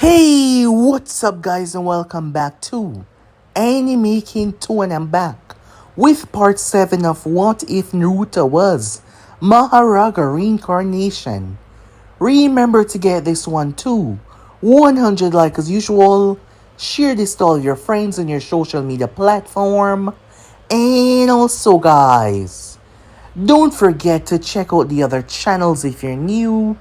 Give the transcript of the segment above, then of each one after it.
Hey, what's up, guys, and welcome back to Anime King 2, and I'm back with part 7 of What If Naruto Was Mahoraga Reincarnation. Remember to get this one too. 100 like as usual. Share this to all your friends on your social media platform. And also, guys, don't forget to check out the other channels if you're new.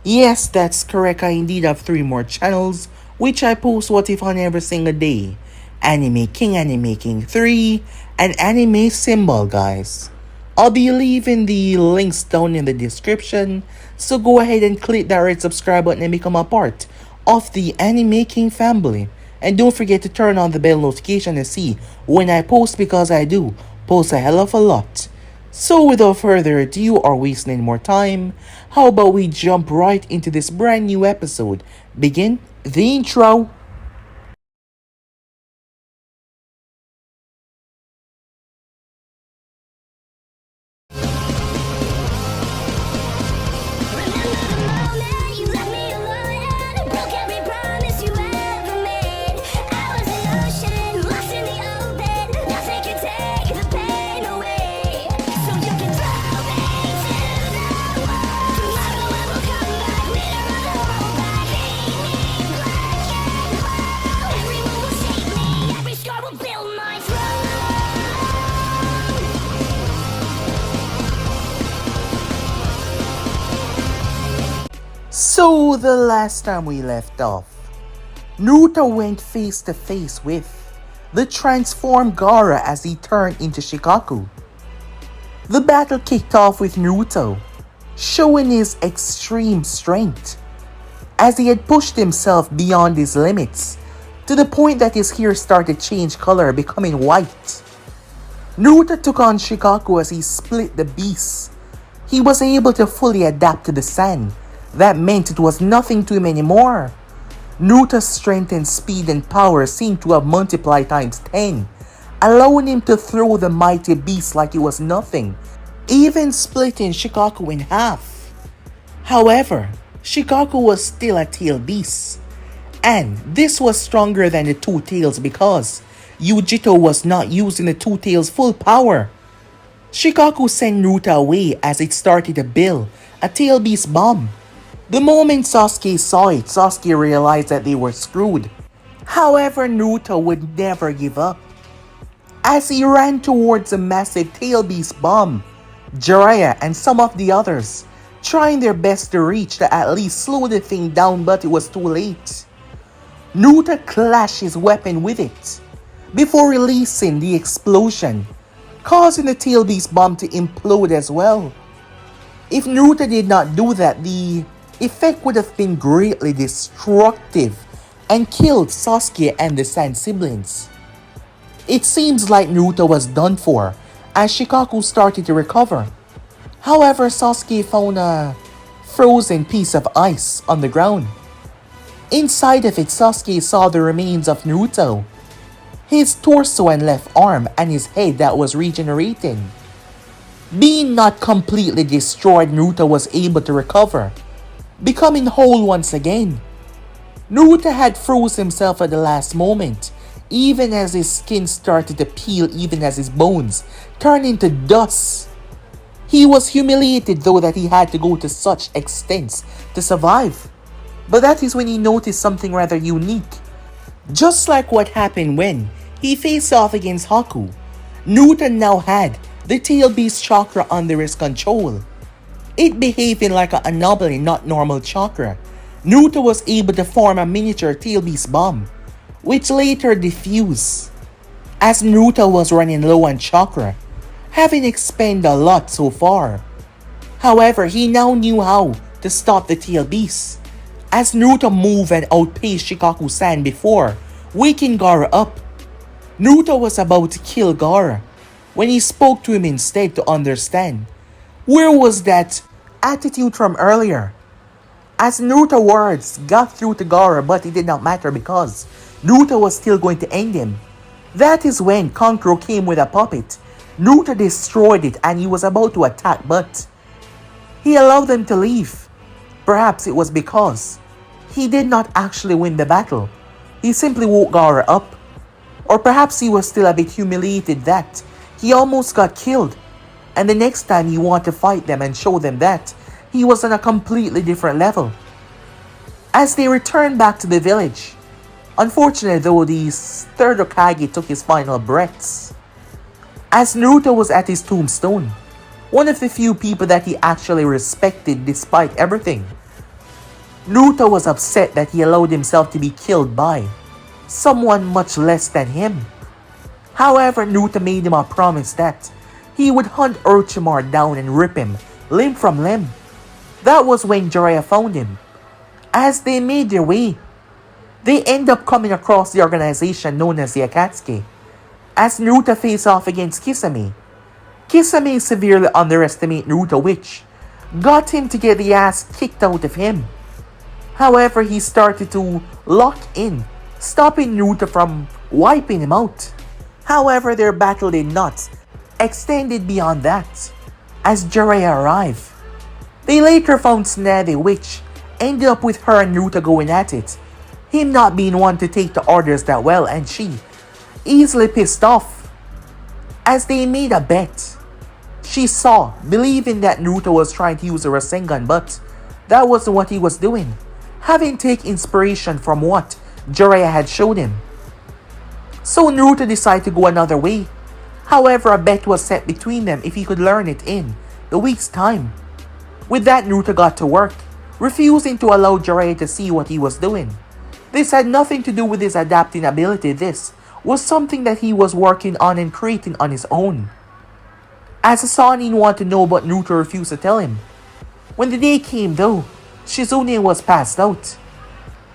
Yes, that's correct. I indeed have 3 more channels, which I post what if on every single day. Anime King 3, and Anime Symbol, guys. I'll be leaving the links down in the description, so go ahead and click that red subscribe button and become a part of the Anime King family. And don't forget to turn on the bell notification to see when I post, because I do post a hell of a lot. So without further ado or wasting any more time, how about we jump right into this brand new episode? Begin the intro. So the last time we left off, Naruto went face to face with the transformed Gaara as he turned into Shikaku. The battle kicked off with Naruto showing his extreme strength, as he had pushed himself beyond his limits to the point that his hair started to change color, becoming white. Naruto took on Shikaku as he split the beast. He was able to fully adapt to the sand. That meant it was nothing to him anymore. Naruto's strength and speed and power seemed to have multiplied times 10, allowing him to throw the mighty beast like it was nothing, even splitting Shikaku in half. However, Shikaku was still a tail beast, and this was stronger than the two tails because Yujito was not using the two tails' full power. Shikaku sent Naruto away as it started to build a tail beast bomb. The moment Sasuke saw it, Sasuke realized that they were screwed. However, Naruto would never give up. As he ran towards a massive tail beast bomb, Jiraiya and some of the others trying their best to reach to at least slow the thing down, but it was too late. Naruto clashed his weapon with it before releasing the explosion, causing the tail beast bomb to implode as well. If Naruto did not do that, the effect would have been greatly destructive and killed Sasuke and the Sand siblings. It seems like Naruto was done for as Shikaku started to recover. However, Sasuke found a frozen piece of ice on the ground. Inside of it, Sasuke saw the remains of Naruto, his torso and left arm, and his head that was regenerating. Being not completely destroyed, Naruto was able to recover, becoming whole once again. Naruto had froze himself at the last moment, even as his skin started to peel, even as his bones turned into dust. He was humiliated though that he had to go to such extents to survive. But that is when he noticed something rather unique. Just like what happened when he faced off against Haku, Naruto now had the tail beast chakra under his control. It behaving like an anomaly, not normal chakra. Naruto was able to form a miniature tail beast bomb, which later diffused, as Naruto was running low on chakra, having expended a lot so far. However, he now knew how to stop the tail beast, as Naruto moved and outpaced Shikaku-san before waking Gaara up. Naruto was about to kill Gaara when he spoke to him instead to understand where was that attitude from earlier. As Naruto's words got through to Gaara, but it did not matter because Naruto was still going to end him. That is when Kankuro came with a puppet. Naruto destroyed it and he was about to attack, but he allowed them to leave. Perhaps it was because he did not actually win the battle. He simply woke Gaara up. Or perhaps he was still a bit humiliated that he almost got killed, and the next time he wanted to fight them and show them that he was on a completely different level. As they returned back to the village, unfortunately though, the third Hokage took his final breaths. As Naruto was at his tombstone, one of the few people that he actually respected despite everything, Naruto was upset that he allowed himself to be killed by someone much less than him. However, Naruto made him a promise that he would hunt Orochimaru down and rip him limb from limb. That was when Jiraiya found him. As they made their way, they end up coming across the organization known as the Akatsuki. As Naruto faced off against Kisame, Kisame severely underestimated Naruto, which got him to get the ass kicked out of him. However, he started to lock in, stopping Naruto from wiping him out. However, their battle did not extend beyond that, as Jiraiya arrived. They later found Tsunade, which ended up with her and Naruto going at it, him not being one to take the orders that well, and she easily pissed off. As they made a bet, she saw, believing that Naruto was trying to use a Rasengan, but that wasn't what he was doing, having taken inspiration from what Jiraiya had showed him. So Naruto decided to go another way. However, a bet was set between them if he could learn it in a week's time. With that, Naruto got to work, refusing to allow Jiraiya to see what he was doing. This had nothing to do with his adapting ability. This was something that he was working on and creating on his own. As Sanin wanted to know, but Naruto refused to tell him. When the day came though, Shizune was passed out.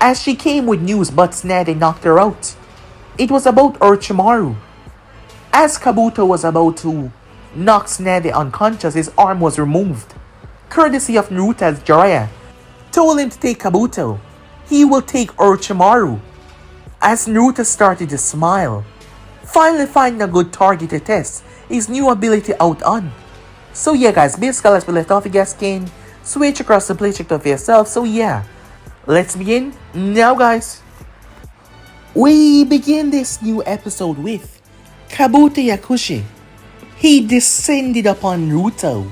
As she came with news, but Tsunade knocked her out. It was about Orochimaru. As Kabuto was about to knock Tsunade unconscious, his arm was removed. Courtesy of Naruto, as Jiraiya told him to take Kabuto, he will take Orochimaru. As Naruto started to smile, finally finding a good target to test his new ability out on. So yeah guys, basically as we left off, you guys can switch across the playcheck of yourself. So yeah, let's begin now guys. We begin this new episode with Kabuto Yakushi. He descended upon Naruto.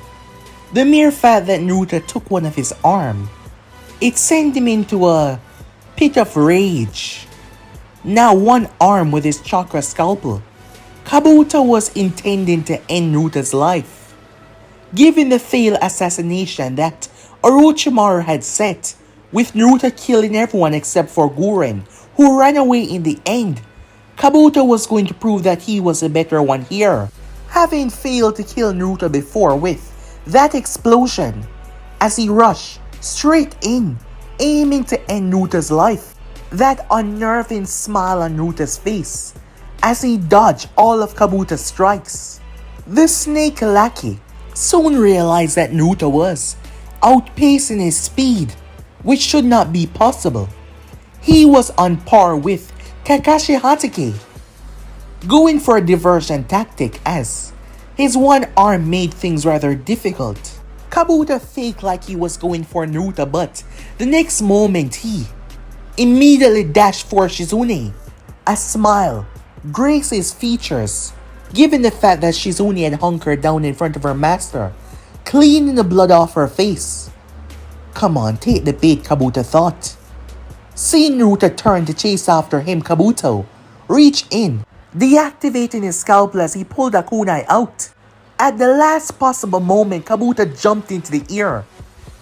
The mere fact that Naruto took one of his arms, it sent him into a pit of rage. Now one arm with his chakra scalpel, Kabuto was intending to end Naruto's life. Given the failed assassination that Orochimaru had set, with Naruto killing everyone except for Guren, who ran away in the end, Kabuto was going to prove that he was the better one here, having failed to kill Naruto before with that explosion, as he rushed straight in, aiming to end Naruto's life. That unnerving smile on Naruto's face, as he dodged all of Kabuto's strikes. The snake lackey soon realized that Naruto was outpacing his speed, which should not be possible. He was on par with Kakashi Hatake, going for a diversion tactic as his one arm made things rather difficult. Kabuto faked like he was going for Naruto, but the next moment he immediately dashed for Shizune. A smile graced his features, given the fact that Shizune had hunkered down in front of her master, cleaning the blood off her face. Come on, take the bait, Kabuto thought. Seeing Naruto turn to chase after him, Kabuto reached in, deactivating his scalpel as he pulled a kunai out. At the last possible moment, Kabuto jumped into the air,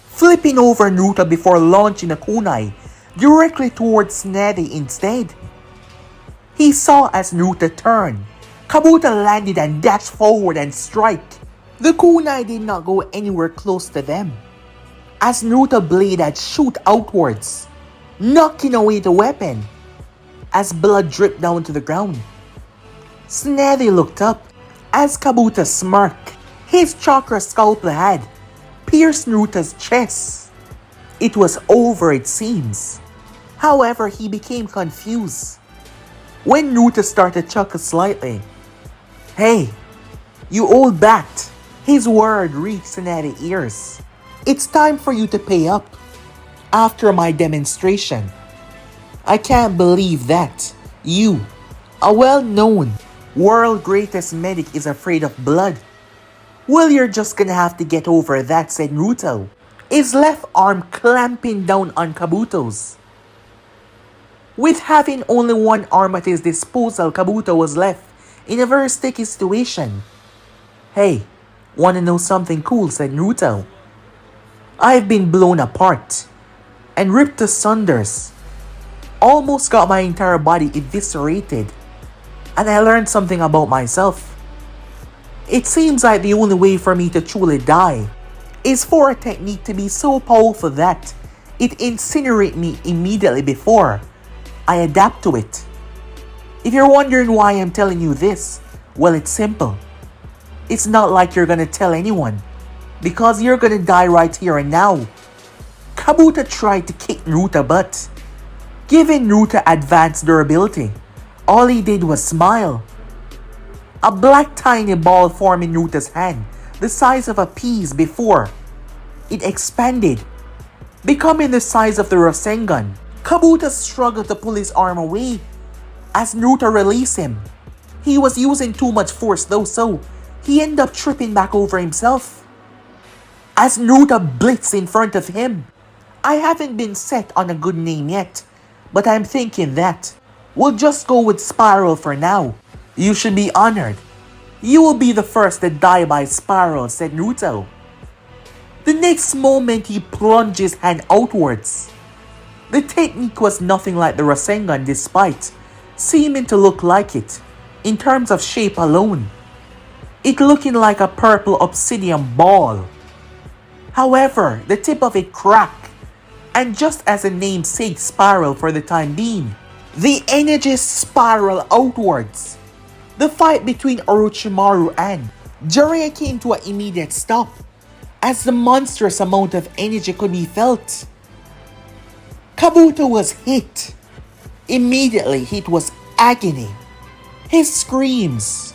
flipping over Naruto before launching a kunai directly towards Tsunade instead. He saw as Naruto turned, Kabuto landed and dashed forward and strike. The kunai did not go anywhere close to them, as Naruto's blade had shoot outwards, knocking away the weapon, as blood dripped down to the ground. Tsunade looked up, as Kabuto smirked. His chakra scalpel had pierced Naruto's chest. It was over, it seems. However, he became confused when Naruto started to chuckle slightly. Hey, you old bat. His word reached Tsunade's ears. It's time for you to pay up. after my demonstration. I can't believe that you, a well-known world greatest medic, is afraid of blood. Well, you're just gonna have to get over that, said Naruto, his left arm clamping down on Kabuto's. With having only one arm at his disposal, Kabuto was left in a very sticky situation. Hey, wanna know something cool, said Naruto. I've been blown apart and ripped to sunders. Almost got my entire body eviscerated. And I learned something about myself. It seems like the only way for me to truly die is for a technique to be so powerful that it incinerates me immediately before I adapt to it. If you're wondering why I'm telling you this, well, it's simple. It's not like you're gonna tell anyone, because you're gonna die right here and now. Kabuto tried to kick Naruto, but giving Naruto advanced durability, all he did was smile. A black tiny ball formed in Naruto's hand, the size of a pea before it expanded, becoming the size of the Rasengan. Kabuto struggled to pull his arm away as Naruto released him. He was using too much force though, so he ended up tripping back over himself as Naruto blitzed in front of him. I haven't been set on a good name yet, but I'm thinking that we'll just go with Spiral for now. You should be honored. You will be the first to die by Spiral, said Naruto. The next moment he plunged his hand outwards. The technique was nothing like the Rasengan despite seeming to look like it in terms of shape alone, it looking like a purple obsidian ball. However, the tip of it cracked, and just as the namesake spiral for the time being, the energy spiraled outwards. The fight between Orochimaru and Jiraiya came to an immediate stop as the monstrous amount of energy could be felt. Kabuto was hit. Immediately, it was agony. His screams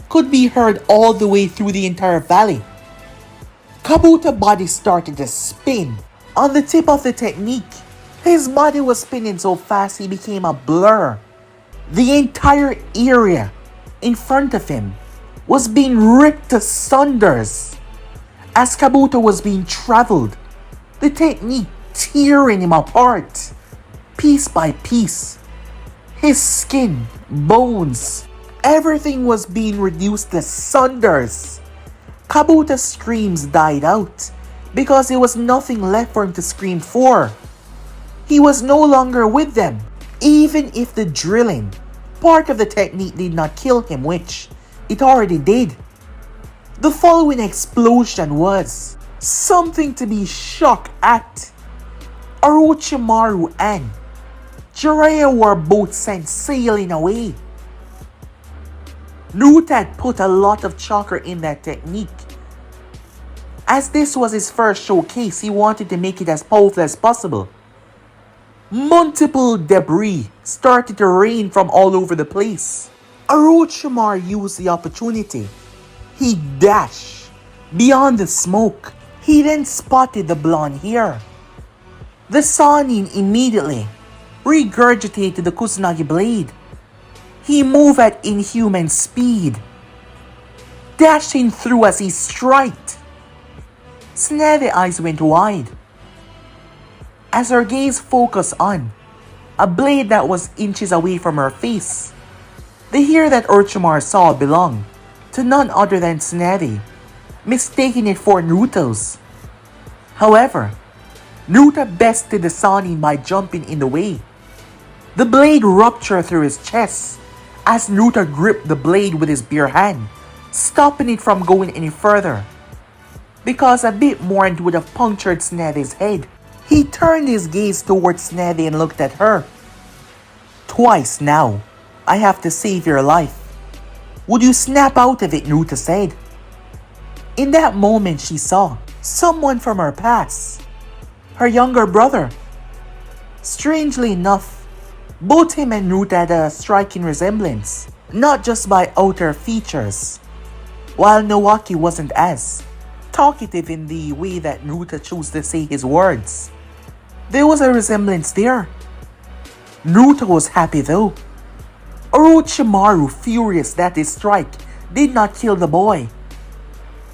could be heard all the way through the entire valley. Kabuto's body started to spin on the tip of the technique. His body was spinning so fast he became a blur. The entire area in front of him was being ripped to sunders as Kabuto was being traveled, the technique tearing him apart, piece by piece. His skin, bones, everything was being reduced to sunders. Kabuto's screams died out because there was nothing left for him to scream for. He was no longer with them, even if the drilling part of the technique did not kill him, which it already did. The following explosion was something to be shocked at. Orochimaru and Jiraiya were both sent sailing away. Naruto had put a lot of chakra in that technique. As this was his first showcase, he wanted to make it as powerful as possible. Multiple debris started to rain from all over the place. Orochimaru used the opportunity. He dashed beyond the smoke. He then spotted the blonde hair. The Sannin immediately regurgitated the Kusanagi blade. He moved at inhuman speed, dashing through as he struck. Tsunade's eyes went wide as her gaze focused on a blade that was inches away from her face. The hair that Orochimaru saw belonged to none other than Tsunade, mistaking it for Naruto's. However, Naruto bested the Sannin by jumping in the way. The blade ruptured through his chest as Naruto gripped the blade with his bare hand, stopping it from going any further, because a bit more and would have punctured Tsunade's head. He turned his gaze towards Tsunade and looked at her. Twice now, I have to save your life. Would you snap out of it, Naruto said. In that moment she saw someone from her past, her younger brother. Strangely enough, both him and Naruto had a striking resemblance, not just by outer features. While Naoki wasn't as talkative in the way that Naruto chose to say his words, There was a resemblance there. Naruto was happy though. Orochimaru, furious that his strike did not kill the boy.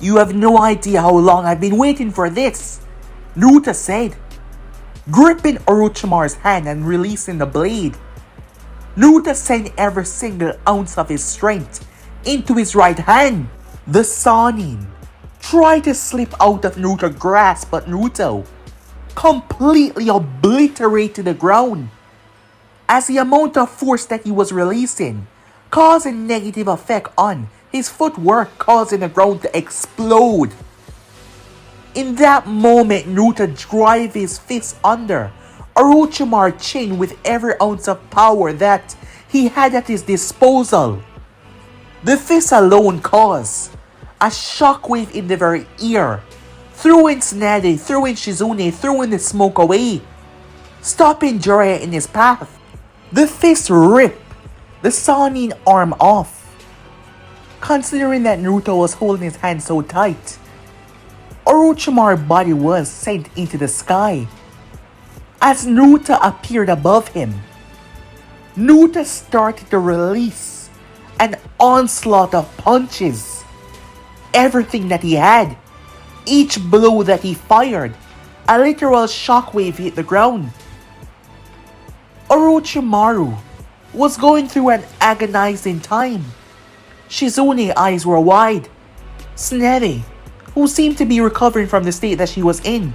"You have no idea how long I've been waiting for this," Naruto said, gripping Orochimaru's hand and releasing the blade. Naruto sent every single ounce of his strength into his right hand. The Sannin tried to slip out of Naruto's grasp, but Naruto completely obliterated the ground, as the amount of force that he was releasing caused a negative effect on his footwork, causing the ground to explode. In that moment, Naruto drove his fist under Orochimaru's chin with every ounce of power that he had at his disposal. The fist alone caused a shockwave in the very ear, throwing Tsunade, throwing Shizune, throwing the smoke away, stopping Jiraiya in his path. The fist ripped the Sannin arm off. Considering that Naruto was holding his hand so tight, Orochimaru's body was sent into the sky. As Naruto appeared above him, Naruto started to release an onslaught of punches. Everything that he had, each blow that he fired, a literal shockwave hit the ground. Orochimaru was going through an agonizing time. Shizune's eyes were wide. Tsunade, who seemed to be recovering from the state that she was in,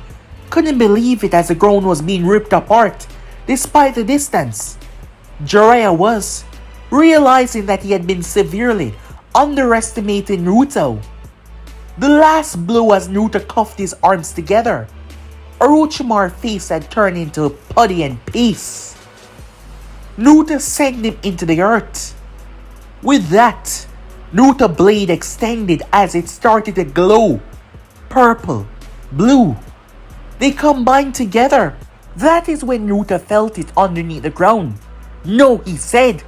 couldn't believe it as the ground was being ripped apart, despite the distance. Jiraiya was, realizing that he had been severely underestimating Naruto. The last blow as Naruto cuffed his arms together, Orochimaru's face had turned into putty and paste. Naruto sent him into the earth. With that, Naruto's blade extended as it started to glow. Purple, blue. They combined together. That is when Naruto felt it underneath the ground. "No," he said.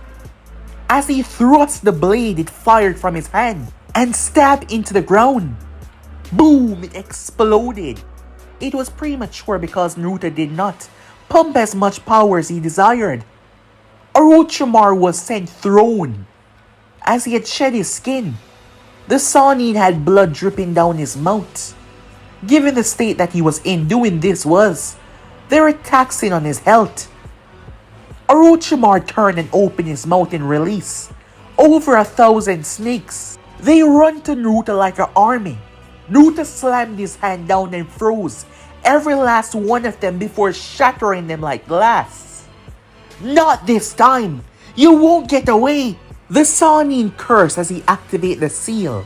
As he thrust the blade, it fired from his hand and stabbed into the ground. Boom! It exploded. It was premature because Naruto did not pump as much power as he desired. Orochimaru was sent thrown. As he had shed his skin, the Sannin had blood dripping down his mouth. Given the state that he was in, doing this was very taxing on his health. Orochimaru turned and opened his mouth and released over 1,000 snakes. They run to Naruto like an army. Naruto slammed his hand down and froze every last one of them before shattering them like glass. "Not this time! You won't get away!" The Sannin cursed as he activated the seal,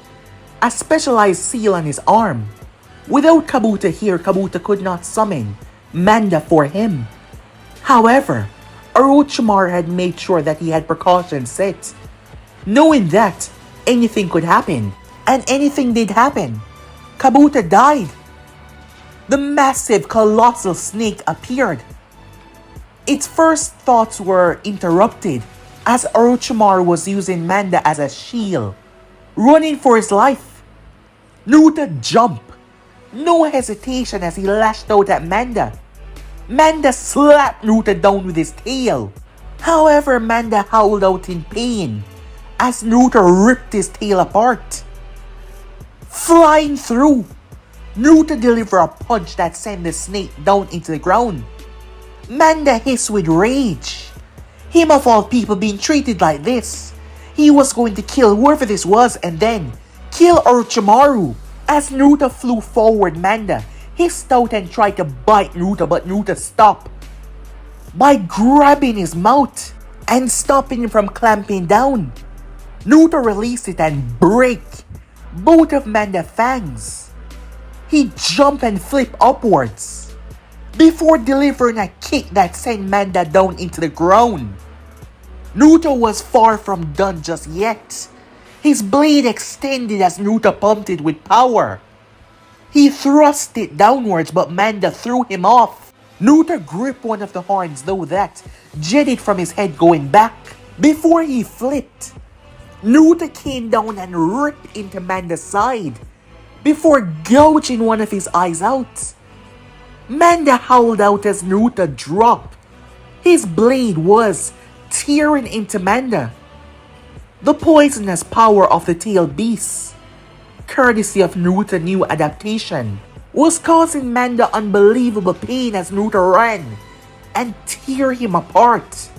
a specialized seal on his arm. Without Kabuto here, Kabuto could not summon Manda for him. However, Orochimaru had made sure that he had precautions set, knowing that anything could happen, and anything did happen. Kabuto died. The massive, colossal snake appeared. Its first thoughts were interrupted as Orochimaru was using Manda as a shield, running for his life. Naruto jumped, no hesitation as he lashed out at Manda. Manda slapped Naruto down with his tail. However, Manda howled out in pain as Naruto ripped his tail apart. Flying through, Naruto delivered a punch that sent the snake down into the ground. Manda hissed with rage. Him of all people being treated like this. He was going to kill whoever this was and then kill Orochimaru. As Naruto flew forward, Manda hissed out and tried to bite Naruto, but Naruto stopped by grabbing his mouth and stopping him from clamping down. Naruto released it and break both of Manda's fangs. He jumped and flipped upwards before delivering a kick that sent Manda down into the ground. Naruto was far from done just yet. His blade extended as Naruto pumped it with power. He thrust it downwards, but Manda threw him off. Naruto gripped one of the horns, though that jetted from his head going back. Before he flipped, Naruto came down and ripped into Manda's side before gouging one of his eyes out. Manda howled out as Naruto dropped. His blade was tearing into Manda. The poisonous power of the tailed beast, courtesy of Naruto's new adaptation, was causing Manda unbelievable pain as Naruto ran and tear him apart.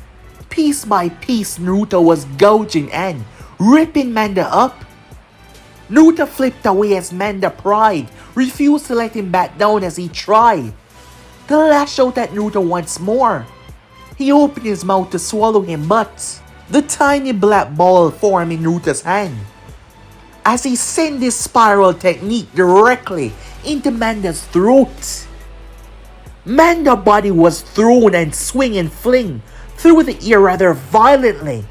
Piece by piece, Naruto was gouging and ripping Manda up. Naruto flipped away as Manda pride refused to let him back down as he tried to lash out at Naruto once more. He opened his mouth to swallow him, but the tiny black ball formed in Naruto's hand as he sent this spiral technique directly into Manda's throat. Manda's body was thrown and swing and fling through the air rather violently,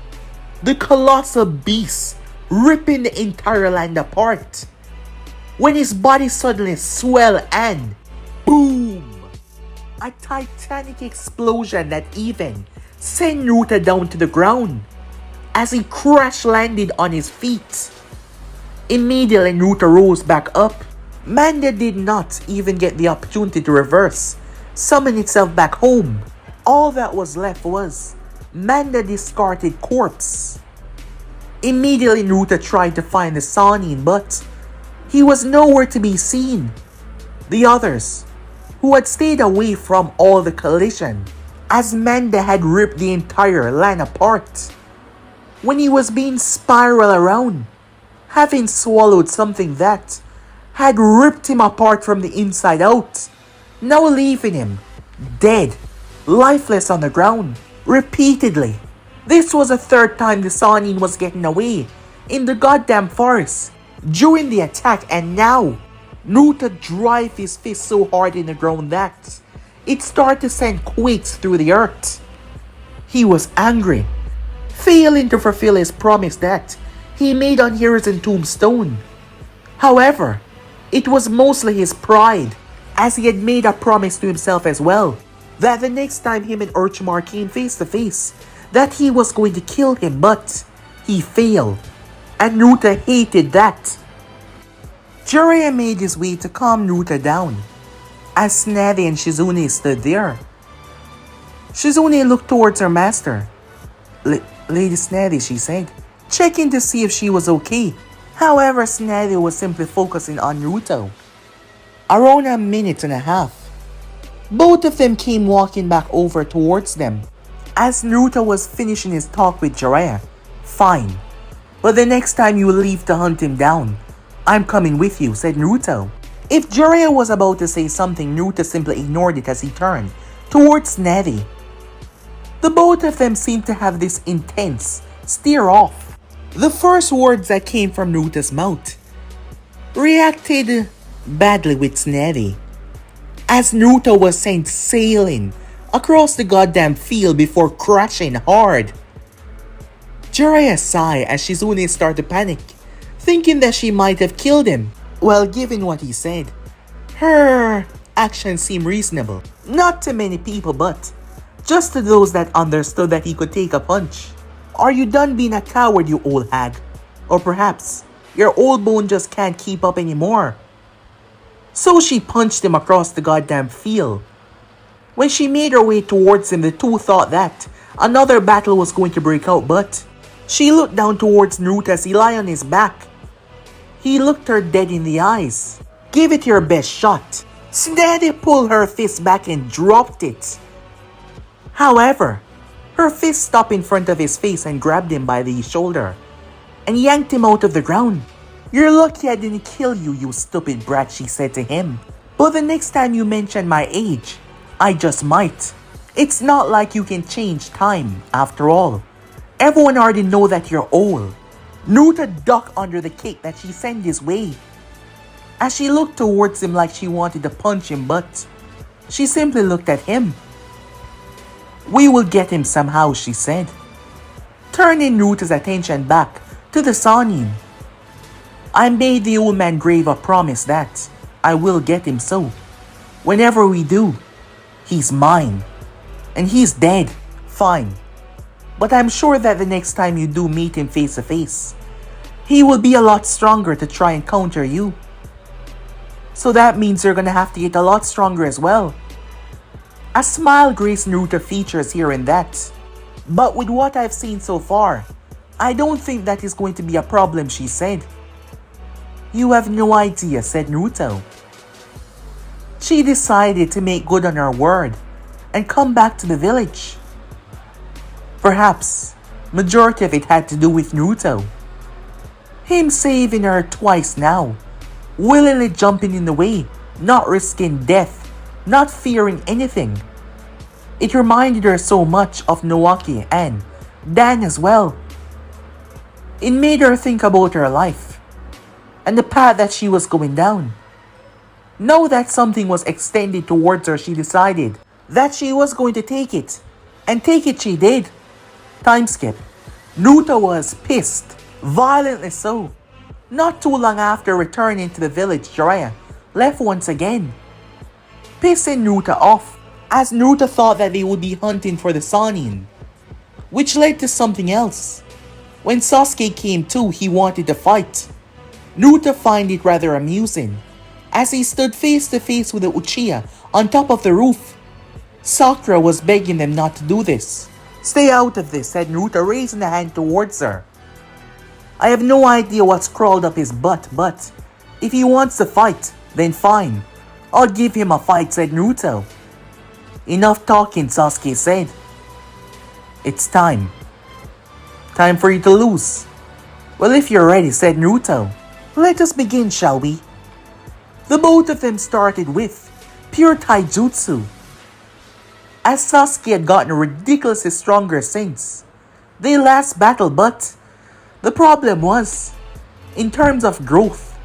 the colossal beast ripping the entire land apart, when his body suddenly swelled and boom! A titanic explosion that even sent Naruto down to the ground as he crash landed on his feet. Immediately Naruto rose back up. Manda did not even get the opportunity to reverse, summon itself back home. All that was left was Manda's discarded corpse. Immediately Naruto tried to find the Sannin, but he was nowhere to be seen. The others, who had stayed away from all the collision, as Manda had ripped the entire land apart. When he was being spiraled around, having swallowed something that had ripped him apart from the inside out, now leaving him dead, lifeless on the ground, repeatedly. This was the third time the Sannin was getting away in the goddamn forest during the attack, and now Naruto drive his fist so hard in the ground that it started to send quakes through the earth. He was angry, failing to fulfill his promise that he made on Hiruzen tombstone. However, it was mostly his pride, as he had made a promise to himself as well, that the next time him and Orochimaru came face to face, that he was going to kill him, but he failed, and Naruto hated that. Jiraiya made his way to calm Naruto down, as Tsunade and Shizune stood there. Shizune looked towards her master. Lady Tsunade, she said, checking to see if she was okay. However, Tsunade was simply focusing on Naruto. Around a minute and a half, both of them came walking back over towards them, as Naruto was finishing his talk with Jiraiya. Fine, but the next time you leave to hunt him down, I'm coming with you, said Naruto. If Jiraiya was about to say something, Naruto simply ignored it as he turned towards Tsunade. The both of them seemed to have this intense stare off. The first words that came from Naruto's mouth reacted badly with Tsunade, as Naruto was sent sailing across the goddamn field before crashing hard. Jiraiya sighed as Shizune started to panic, thinking that she might have killed him. Well, given what he said, her actions seemed reasonable. Not to many people, but just to those that understood that he could take a punch. Are you done being a coward, you old hag? Or perhaps your old bone just can't keep up anymore? So she punched him across the goddamn field. When she made her way towards him, the two thought that another battle was going to break out, but she looked down towards Naruto as he lay on his back. He looked her dead in the eyes. Give it your best shot. Tsunade pulled her fist back and dropped it. However, her fist stopped in front of his face and grabbed him by the shoulder and yanked him out of the ground. You're lucky I didn't kill you, you stupid brat, she said to him. But the next time you mention my age, I just might. It's not like you can change time, after all. Everyone already know that you're old. Naruto ducked under the kick that she sent his way, as she looked towards him like she wanted to punch him, but she simply looked at him. We will get him somehow, she said, turning Naruto's attention back to the Sannin. I made the old man grave a promise that I will get him, so whenever we do, he's mine. And he's dead, fine. But I'm sure that the next time you do meet him face to face, he will be a lot stronger to try and counter you. So that means you're gonna have to get a lot stronger as well. A smile graced Naruto features here and that. But with what I've seen so far, I don't think that is going to be a problem, she said. You have no idea, said Naruto. She decided to make good on her word and come back to the village. Perhaps, majority of it had to do with Naruto. Him saving her twice now, willingly jumping in the way, not risking death, not fearing anything. It reminded her so much of Naoki and Dan as well. It made her think about her life and the path that she was going down. Now that something was extended towards her, she decided that she was going to take it. And take it she did. Time skip. Naruto was pissed, violently so. Not too long after returning to the village, Jiraiya left once again, pissing Naruto off, as Naruto thought that they would be hunting for the Sannin, which led to something else. When Sasuke came to, he wanted to fight. Naruto found it rather amusing, as he stood face to face with the Uchiha on top of the roof. Sakura was begging them not to do this. Stay out of this, said Naruto, raising a hand towards her. I have no idea what's crawled up his butt, but if he wants to fight, then fine. I'll give him a fight, said Naruto. Enough talking, Sasuke said. It's time. Time for you to lose. Well, if you're ready, said Naruto. Let us begin, shall we? The both of them started with pure taijutsu, as Sasuke had gotten ridiculously stronger since their last battle, but the problem was, in terms of growth,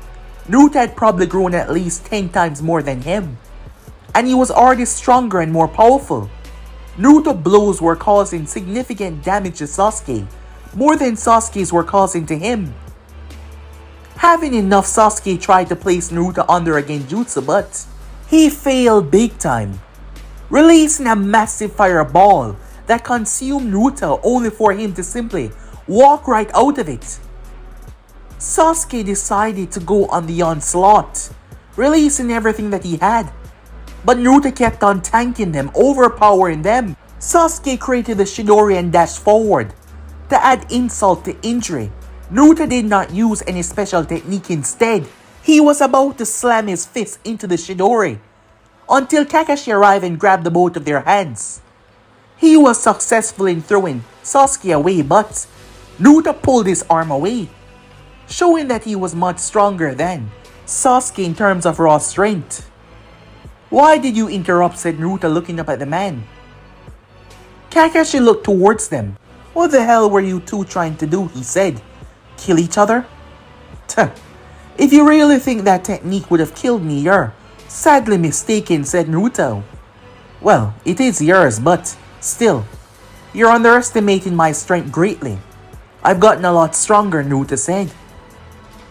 Naruto had probably grown at least 10 times more than him, and he was already stronger and more powerful. Naruto's blows were causing significant damage to Sasuke, more than Sasuke's were causing to him. Having enough, Sasuke tried to place Naruto under a genjutsu, but he failed big time, releasing a massive fireball that consumed Naruto only for him to simply walk right out of it. Sasuke decided to go on the onslaught, releasing everything that he had, but Naruto kept on tanking them, overpowering them. Sasuke created the Chidori and dashed forward. To add insult to injury, Naruto did not use any special technique. Instead, he was about to slam his fist into the Chidori until Kakashi arrived and grabbed the both of their hands. He was successful in throwing Sasuke away, but Naruto pulled his arm away, showing that he was much stronger than Sasuke in terms of raw strength. Why did you interrupt, said Naruto, looking up at the man. Kakashi looked towards them. What the hell were you two trying to do, he said. Kill each other? Tuh. If you really think that technique would have killed me, you're sadly mistaken, said Naruto. Well, it is yours, but still, you're underestimating my strength greatly. I've gotten a lot stronger, Naruto said.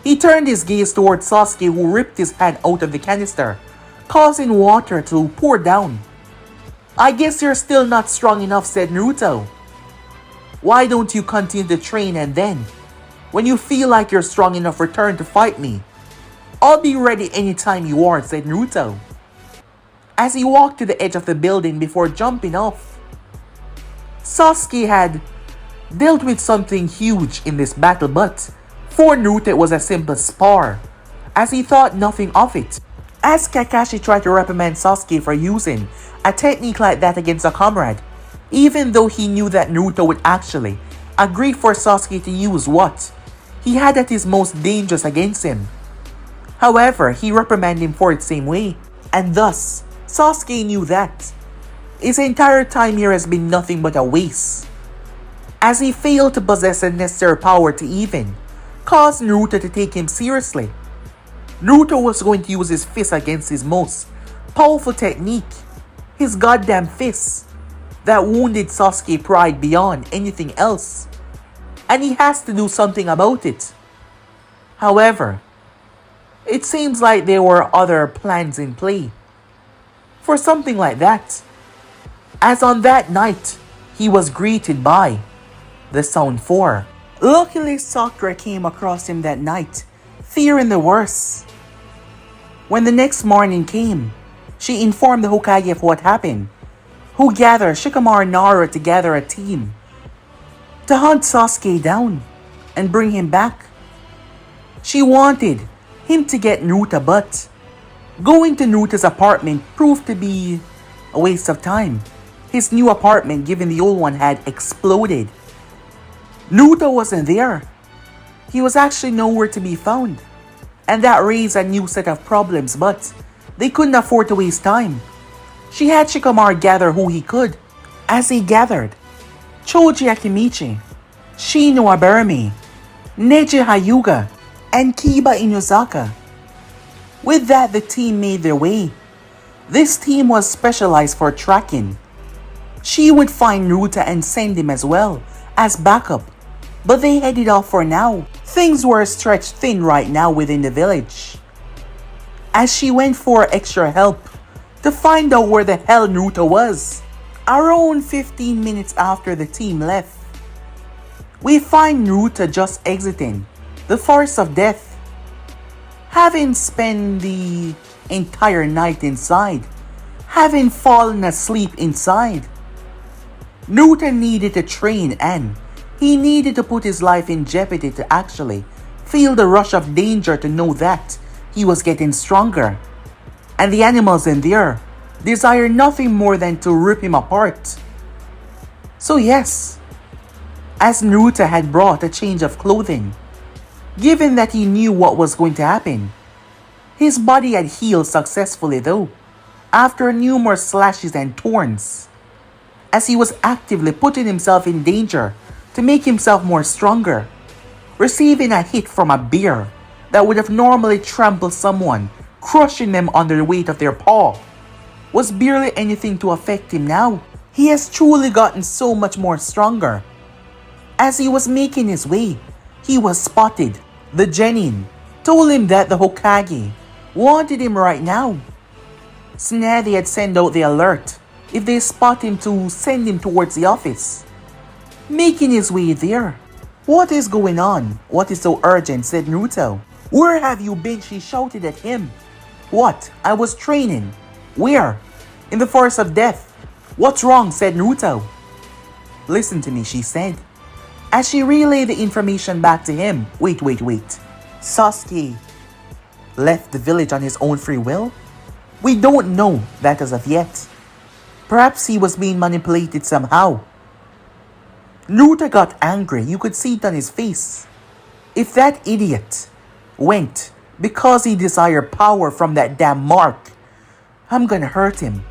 He turned his gaze towards Sasuke, who ripped his hand out of the canister, causing water to pour down. I guess you're still not strong enough, said Naruto. Why don't you continue to train and then, when you feel like you're strong enough, return to fight me? I'll be ready anytime you are, said Naruto, as he walked to the edge of the building before jumping off. Sasuke had dealt with something huge in this battle, but for Naruto it was a simple spar, as he thought nothing of it. As Kakashi tried to reprimand Sasuke for using a technique like that against a comrade, even though he knew that Naruto would actually agree for Sasuke to use what he had at his most dangerous against him. However, he reprimanded him for it same way, and thus Sasuke knew that his entire time here has been nothing but a waste, as he failed to possess the necessary power to even cause Naruto to take him seriously. Naruto was going to use his fist against his most powerful technique, his goddamn fist, that wounded Sasuke's pride beyond anything else, and he has to do something about it. However, it seems like there were other plans in play for something like that, as on that night, he was greeted by the Sound 4. Luckily, Sakura came across him that night, fearing the worst. When the next morning came, she informed the Hokage of what happened, who gathered Shikamaru and Naruto to gather a team to hunt Sasuke down and bring him back. She wanted him to get Naruto, but going to Naruto's apartment proved to be a waste of time. His new apartment, given the old one, had exploded. Naruto wasn't there. He was actually nowhere to be found. And that raised a new set of problems, but they couldn't afford to waste time. She had Shikamaru gather who he could. As he gathered, Choji Akimichi, Shino Aberami, Neji Hyuga, and Kiba Inuzaka. With that, the team made their way. This team was specialized for tracking. She would find Naruto and send him as well as backup, but they headed off for now. Things were stretched thin right now within the village, as she went for extra help to find out where the hell Naruto was. Around 15 minutes after the team left, we find Naruto just exiting the Forest of Death, having spent the entire night inside, having fallen asleep inside. Naruto needed to train, and he needed to put his life in jeopardy to actually feel the rush of danger, to know that he was getting stronger. And the animals in there desire nothing more than to rip him apart. So yes, as Naruto had brought a change of clothing, given that he knew what was going to happen. His body had healed successfully though, after numerous slashes and torns, as he was actively putting himself in danger to make himself more stronger. Receiving a hit from a bear that would have normally trampled someone, crushing them under the weight of their paw, was barely anything to affect him now. He has truly gotten so much more stronger. As he was making his way, he was spotted. The genin told him that the Hokage wanted him right now. Tsunade had sent out the alert if they spot him to send him towards the office. Making his way there. "What is going on? What is so urgent?" said Naruto. "Where have you been?" she shouted at him. "What? I was training." "Where?" "In the Forest of Death." "What's wrong?" said Naruto. "Listen to me," she said, as she relayed the information back to him. Wait. Sasuke left the village on his own free will? We don't know that as of yet. Perhaps he was being manipulated somehow. Naruto got angry. You could see it on his face. If that idiot went because he desired power from that damn mark, I'm gonna hurt him.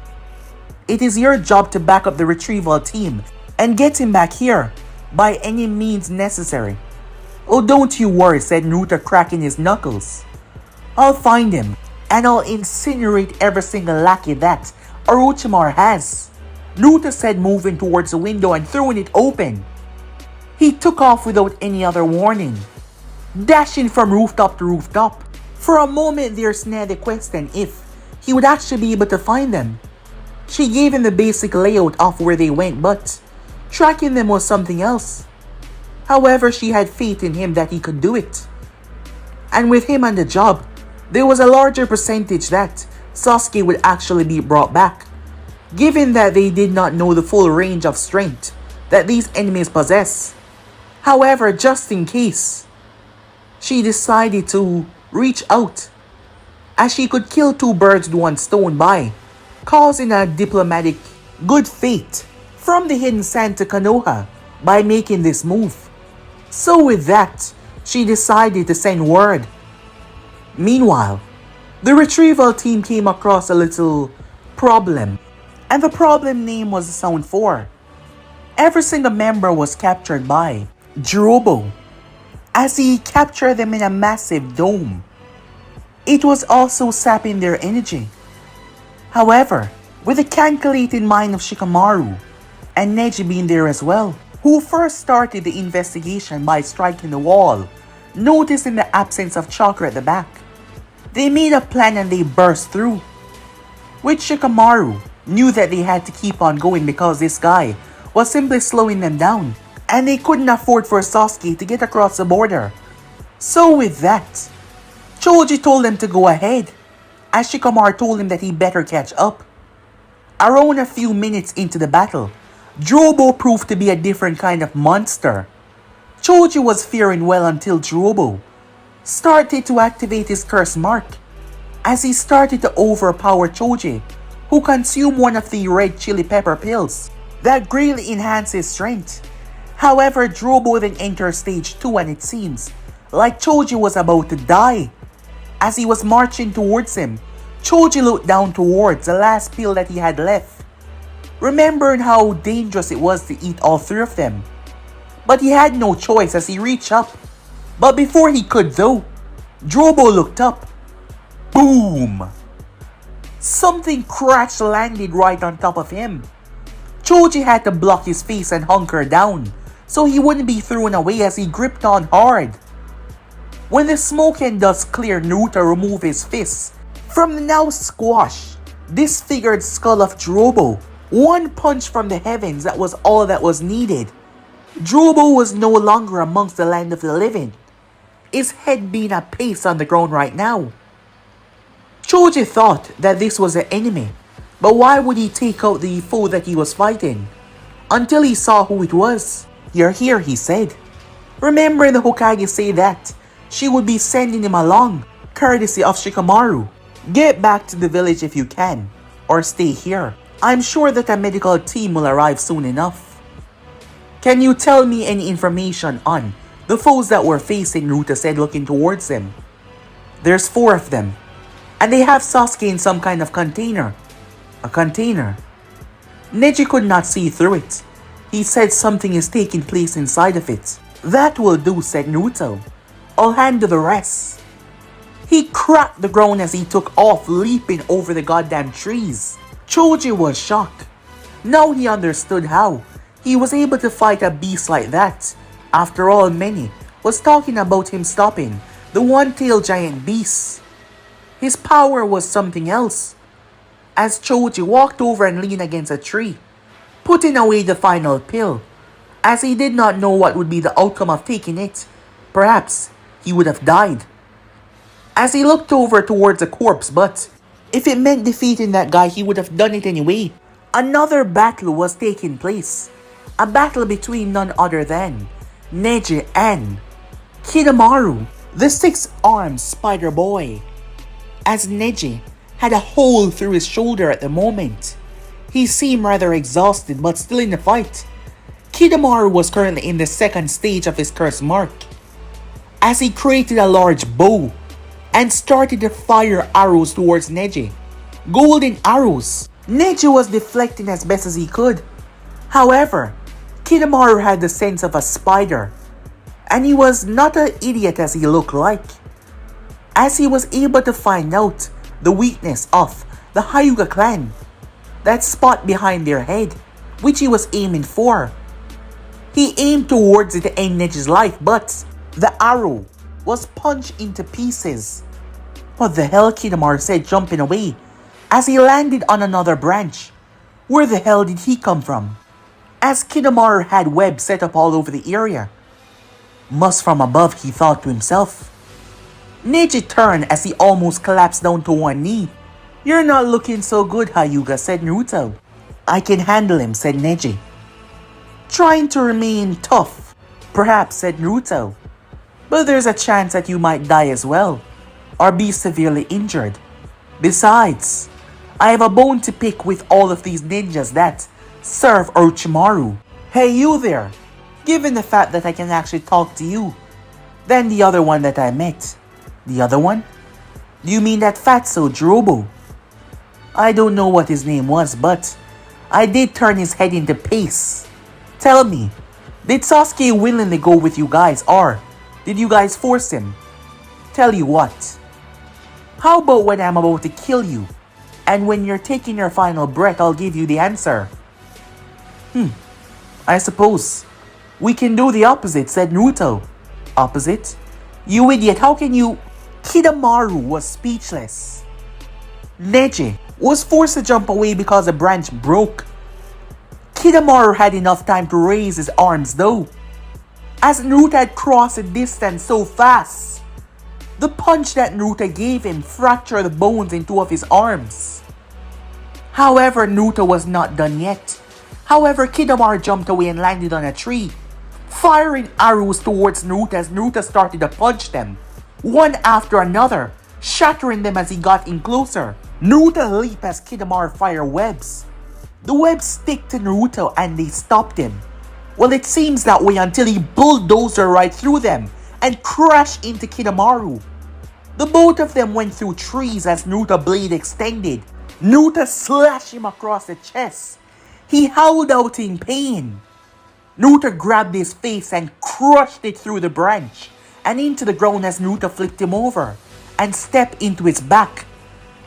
It is your job to back up the Retrieval team and get him back here by any means necessary. "Oh, don't you worry," said Naruto, cracking his knuckles. "I'll find him, and I'll incinerate every single lackey that Orochimaru has," Naruto said, moving towards the window and throwing it open. He took off without any other warning, dashing from rooftop to rooftop. For a moment there, Tsunade questioned if he would actually be able to find them. She gave him the basic layout of where they went, but tracking them was something else. However, she had faith in him that he could do it. And with him on the job, there was a larger percentage that Sasuke would actually be brought back, given that they did not know the full range of strength that these enemies possess. However, just in case, she decided to reach out, as she could kill two birds with one stone by causing a diplomatic good fate from the hidden sand to Konoha by making this move. So with that, she decided to send word. Meanwhile, the Retrieval team came across a little problem, and the problem name was Sound 4. Every single member was captured by Jirobo, as he captured them in a massive dome. It was also sapping their energy. However, with the calculated mind of Shikamaru and Neji being there as well, who first started the investigation by striking the wall, noticing the absence of chakra at the back, they made a plan and they burst through. Which Shikamaru knew that they had to keep on going because this guy was simply slowing them down, and they couldn't afford for Sasuke to get across the border. So with that, Choji told them to go ahead, as Shikamaru told him that he better catch up. Around a few minutes into the battle, Drobo proved to be a different kind of monster. Choji was faring well until Drobo started to activate his curse mark as he started to overpower Choji, who consumed one of the red chili pepper pills that greatly enhanced his strength. However, Drobo then entered stage 2 and it seems like Choji was about to die. As he was marching towards him, Choji looked down towards the last pill that he had left, remembering how dangerous it was to eat all three of them. But he had no choice as he reached up. But before he could though, Drobo looked up. Boom! Something crash landed right on top of him. Choji had to block his face and hunker down so he wouldn't be thrown away as he gripped on hard. When the smoke and dust cleared, Naruto removed his fist from the now squashed, disfigured skull of Drobo. One punch from the heavens, that was all that was needed. Drobo was no longer amongst the land of the living, his head being a paste on the ground right now. Choji thought that this was an enemy, but why would he take out the foe that he was fighting? Until he saw who it was. "You're here," he said. Remembering the Hokage say that she would be sending him along, courtesy of Shikamaru. "Get back to the village if you can, or stay here. I'm sure that a medical team will arrive soon enough." "Can you tell me any information on the foes that we're facing?" Naruto said, looking towards him. "There's 4 of them, and they have Sasuke in some kind of container." "A container?" Neji could not see through it. He said something is taking place inside of it. "That will do," said Naruto. "I'll handle the rest." He cracked the ground as he took off, leaping over the goddamn trees. Choji was shocked. Now he understood how he was able to fight a beast like that. After all, many was talking about him stopping the one-tailed giant beast. His power was something else. As Choji walked over and leaned against a tree, putting away the final pill, as he did not know what would be the outcome of taking it. Perhaps he would have died. As he looked over towards the corpse, but if it meant defeating that guy, he would have done it anyway. Another battle was taking place. A battle between none other than Neji and Kidomaru, the 6-armed spider boy. As Neji had a hole through his shoulder at the moment, he seemed rather exhausted but still in the fight. Kidomaru was currently in the second stage of his curse mark, as he created a large bow and started to fire arrows towards Neji. Golden arrows. Neji was deflecting as best as he could. However, Kidomaru had the sense of a spider, and he was not an idiot as he looked like, as he was able to find out the weakness of the Hyuga clan, that spot behind their head, which he was aiming for. He aimed towards it to end Neji's life, but the arrow was punched into pieces. "What the hell?" Kidomaru said, jumping away, as he landed on another branch. Where the hell did he come from? As Kidomaru had webs set up all over the area. Must from above, he thought to himself. Neji turned as he almost collapsed down to one knee. "You're not looking so good, Hyuga," said Naruto. "I can handle him," said Neji, trying to remain tough. "Perhaps," said Naruto, "but there's a chance that you might die as well, or be severely injured. Besides, I have a bone to pick with all of these ninjas that serve Orochimaru." "Hey, you there! Given the fact that I can actually talk to you, then the other one that I met." "The other one? Do you mean that fatso Drobo?" "I don't know what his name was, but I did turn his head into paste. Tell me, did Sasuke willingly go with you guys, or did you guys force him? Tell you what, how about when I'm about to kill you, and when you're taking your final breath, I'll give you the answer." I suppose we can do the opposite," said Naruto. "Opposite? You idiot, how can you..." Kidomaru was speechless. Neji was forced to jump away because the branch broke. Kidomaru had enough time to raise his arms though, as Naruto had crossed the distance so fast. The punch that Naruto gave him fractured the bones in 2 of his arms. However, Naruto was not done yet. However, Kidomaru jumped away and landed on a tree, firing arrows towards Naruto as Naruto started to punch them, one after another, shattering them as he got in closer. Naruto leaped as Kidomaru fired webs. The webs stick to Naruto and they stopped him. Well, it seems that way until he bulldozed right through them and crashed into Kidomaru. The both of them went through trees as Naruto's blade extended. Naruto slashed him across the chest. He howled out in pain. Naruto grabbed his face and crushed it through the branch and into the ground as Naruto flipped him over and stepped into his back.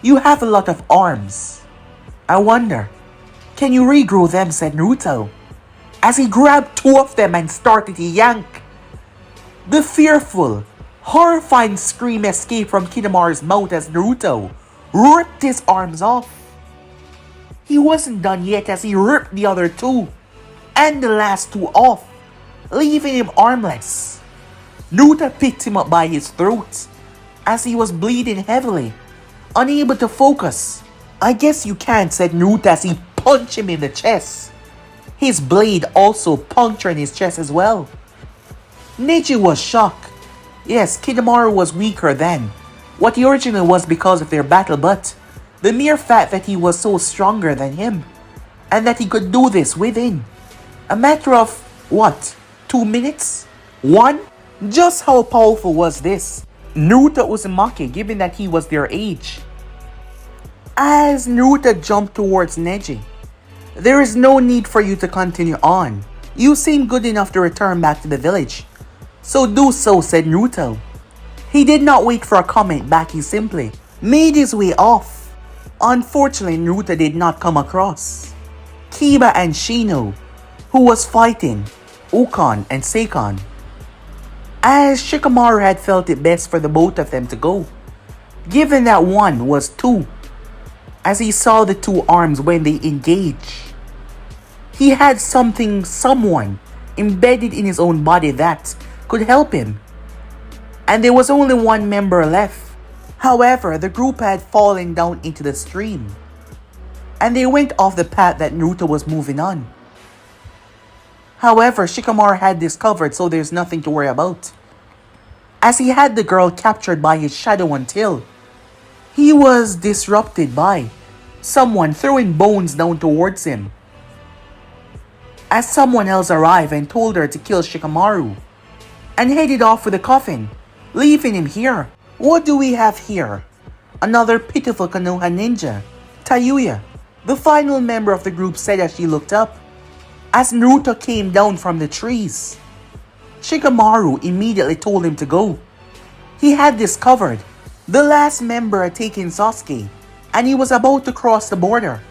You have a lot of arms. I wonder, can you regrow them, said Naruto, as he grabbed two of them and started to yank. The fearful, horrifying scream escaped from Kidomaru's mouth as Naruto ripped his arms off. He wasn't done yet as he ripped the other two and the last two off, leaving him armless. Naruto picked him up by his throat as he was bleeding heavily, unable to focus. I guess you can't, said Naruto as he punched him in the chest. His blade also punctured his chest as well. Neji was shocked. Yes, Kidomaru was weaker then. What he originally was because of their battle, but the mere fact that he was so stronger than him, and that he could do this within a matter of, what, 2 minutes? 1? Just how powerful was this? Naruto Uzumaki, given that he was their age. As Naruto jumped towards Neji, there is no need for you to continue on. You seem good enough to return back to the village. So do so, said Naruto. He did not wait for a comment back, he simply made his way off. Unfortunately, Naruto did not come across Kiba and Shino, who was fighting Ukon and Seikon, as Shikamaru had felt it best for the both of them to go, given that one was two, as he saw the two arms when they engaged. He had someone embedded in his own body that could help him, and there was only one member left. However, the group had fallen down into the stream, and they went off the path that Naruto was moving on. However, Shikamaru had discovered, so there's nothing to worry about, as he had the girl captured by his shadow until he was disrupted by someone throwing bones down towards him, as someone else arrived and told her to kill Shikamaru and headed off with a coffin, leaving him here. What do we have here? Another pitiful Konoha ninja, Tayuya, the final member of the group, said as she looked up as Naruto came down from the trees. Shikamaru immediately told him to go. He had discovered the last member had taken Sasuke, and he was about to cross the border.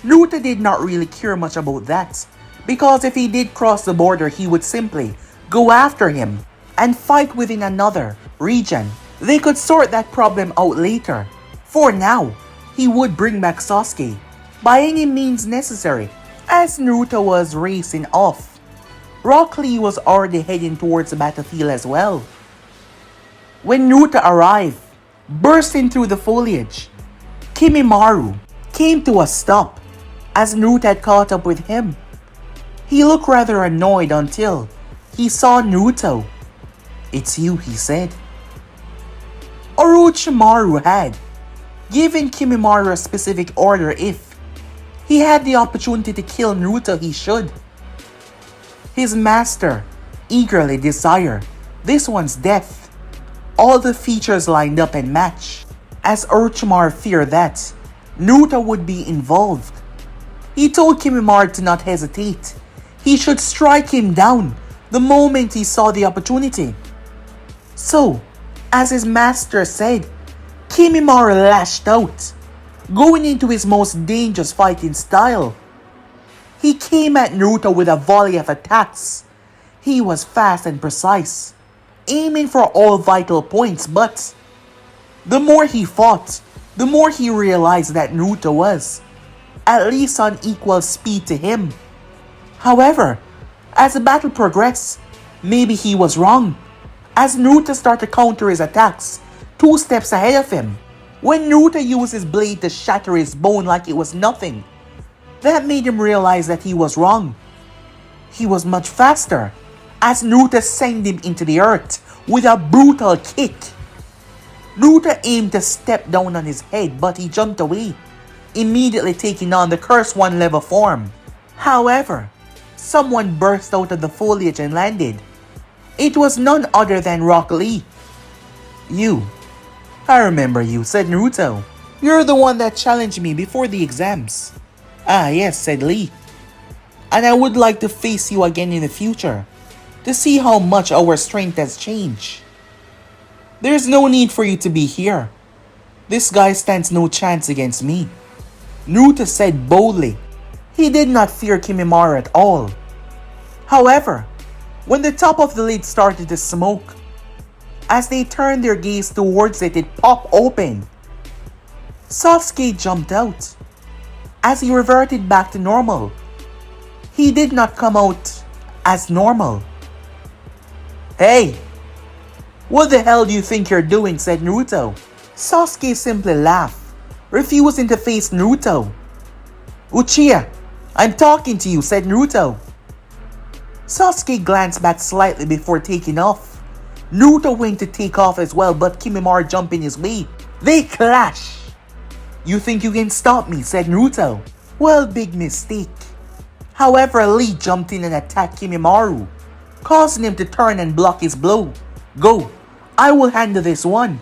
Naruto did not really care much about that, because if he did cross the border, he would simply go after him and fight within another region. They could sort that problem out later. For now, he would bring back Sasuke by any means necessary. As Naruto was racing off, Rock Lee was already heading towards the battlefield as well. When Naruto arrived, bursting through the foliage, Kimimaro came to a stop as Naruto had caught up with him. He looked rather annoyed until he saw Naruto. It's you, he said. Orochimaru had given Kimimaro a specific order. If he had the opportunity to kill Naruto, he should. His master eagerly desired this one's death. All the features lined up and matched, as Orochimaru feared that Naruto would be involved. He told Kimimaro to not hesitate. He should strike him down the moment he saw the opportunity. So, as his master said, Kimimaro lashed out, going into his most dangerous fighting style. He came at Naruto with a volley of attacks. He was fast and precise, aiming for all vital points, but the more he fought, the more he realized that Naruto was at least on equal speed to him. However, as the battle progressed, maybe he was wrong, as Naruto started to counter his attacks 2 steps ahead of him. when Naruto used his blade to shatter his bone like it was nothing. That made him realize that he was wrong. He was much faster, as Naruto sent him into the earth with a brutal kick. Naruto aimed to step down on his head, but he jumped away, immediately taking on the Curse 1 level form. However, someone burst out of the foliage and landed. It was none other than Rock Lee. "You. I remember you," said Naruto. "You're the one that challenged me before the exams." "Ah yes," said Lee. "And I would like to face you again in the future, to see how much our strength has changed. There's no need for you to be here. This guy stands no chance against me," Naruto said boldly. He did not fear Kimimaro at all. However, when the top of the lid started to smoke, as they turned their gaze towards it, it popped open. Sasuke jumped out. As he reverted back to normal, he did not come out as normal. "Hey! What the hell do you think you're doing?" said Naruto. Sasuke simply laughed, refusing to face Naruto. "Uchiha, I'm talking to you," said Naruto. Sasuke glanced back slightly before taking off. Naruto went to take off as well, but Kimimaro jumped in his way. They clash. "You think you can stop me?" said Naruto. "Well, big mistake." However, Lee jumped in and attacked Kimimaro, causing him to turn and block his blow. "Go, I will handle this one."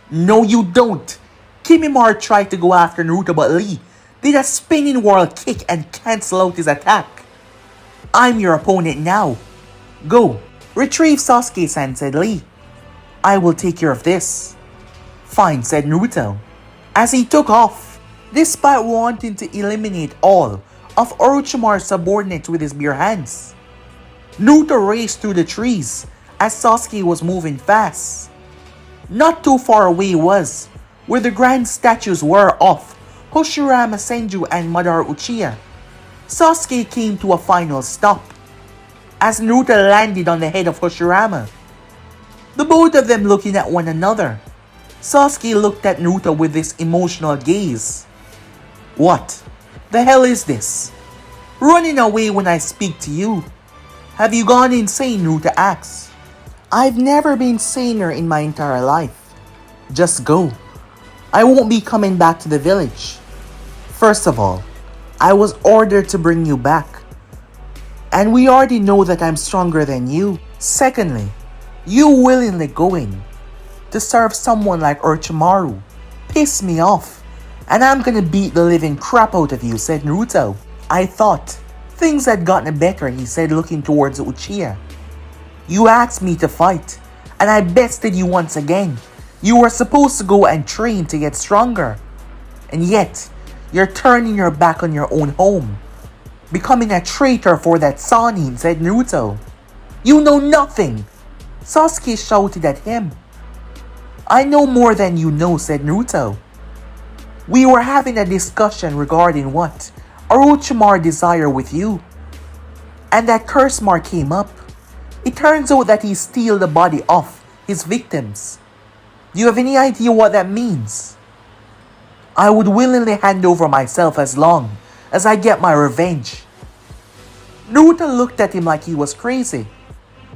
"No, you don't." Kimimaro tried to go after Naruto, but Lee did a spinning world kick and cancel out his attack. "I'm your opponent now. Go, retrieve Sasuke-san," said Lee. "I will take care of this." "Fine," said Naruto, as he took off, despite wanting to eliminate all of Orochimaru's subordinates with his bare hands. Naruto raced through the trees as Sasuke was moving fast. Not too far away was where the grand statues were of Hashirama Senju and Madara Uchiha. Sasuke came to a final stop as Naruto landed on the head of Hashirama. The both of them looking at one another. Sasuke looked at Naruto with this emotional gaze. "What the hell is this? Running away when I speak to you. Have you gone insane?" Naruto asked. "I've never been saner in my entire life. Just go. I won't be coming back to the village. First of all, I was ordered to bring you back. And we already know that I'm stronger than you. Secondly, you willingly going to serve someone like Orochimaru pissed me off, and I'm gonna beat the living crap out of you," said Naruto. "I thought things had gotten better," he said, looking towards Uchiha. "You asked me to fight, and I bested you once again. You were supposed to go and train to get stronger. And yet, you're turning your back on your own home, becoming a traitor for that Sannin," said Naruto. "You know nothing!" Sasuke shouted at him. "I know more than you know," said Naruto. "We were having a discussion regarding what Orochimaru desired with you, and that curse mark came up. It turns out that he stole the body of his victims. Do you have any idea what that means? I would willingly hand over myself as long as I get my revenge." Naruto looked at him like he was crazy.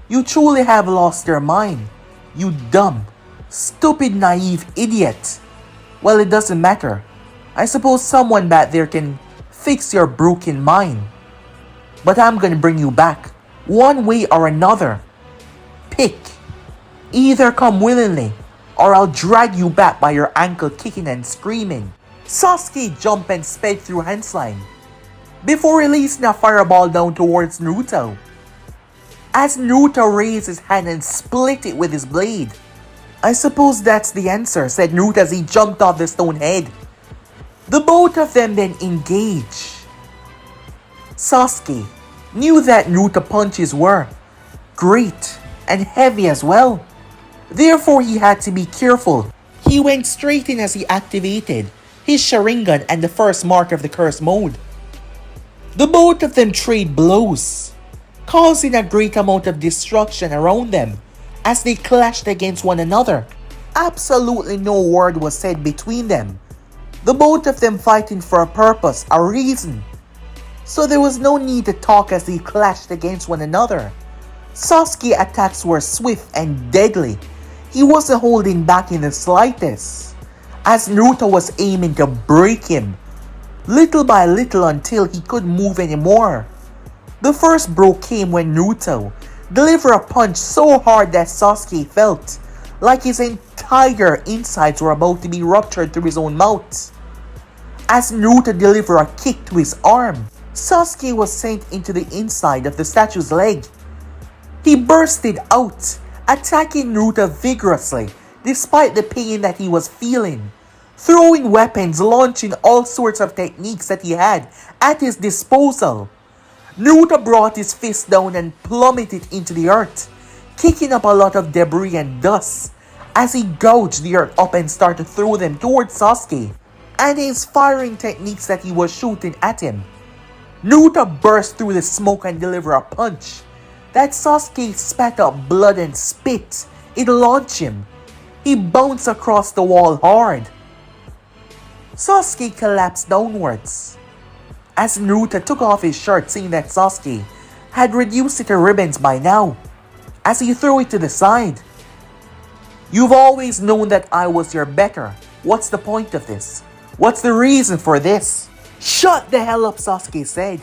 "You truly have lost your mind, you dumb, stupid, naive idiot. Well, it doesn't matter. I suppose someone back there can fix your broken mind. But I'm gonna bring you back, one way or another. Pick. Either come willingly, or I'll drag you back by your ankle kicking and screaming." Sasuke jumped and sped through Handslime, before releasing a fireball down towards Naruto. As Naruto raised his hand and split it with his blade. "I suppose that's the answer," said Naruto as he jumped off the stone head. The both of them then engaged. Sasuke knew that Naruto punches were great and heavy as well. Therefore, he had to be careful. He went straight in as he activated his Sharingan and the first mark of the curse mode. The both of them trade blows, causing a great amount of destruction around them as they clashed against one another. Absolutely no word was said between them. The both of them fighting for a purpose, a reason. So there was no need to talk as they clashed against one another. Sasuke's attacks were swift and deadly. He wasn't holding back in the slightest, as Naruto was aiming to break him, little by little until he couldn't move anymore. The first blow came when Naruto delivered a punch so hard that Sasuke felt like his entire insides were about to be ruptured through his own mouth. As Naruto delivered a kick to his arm, Sasuke was sent into the inside of the statue's leg. He bursted out, attacking Naruto vigorously despite the pain that he was feeling, throwing weapons, launching all sorts of techniques that he had at his disposal. Naruto brought his fist down and plummeted into the earth, kicking up a lot of debris and dust as he gouged the earth up and started to throw them towards Sasuke and his firing techniques that he was shooting at him. Naruto burst through the smoke and delivered a punch that Sasuke spat up blood and spit. It launched him. He bounced across the wall hard. Sasuke collapsed downwards as Naruto took off his shirt, seeing that Sasuke had reduced it to ribbons by now, as he threw it to the side. "You've always known that I was your better. What's the point of this? What's the reason for this?" "Shut the hell up," Sasuke said.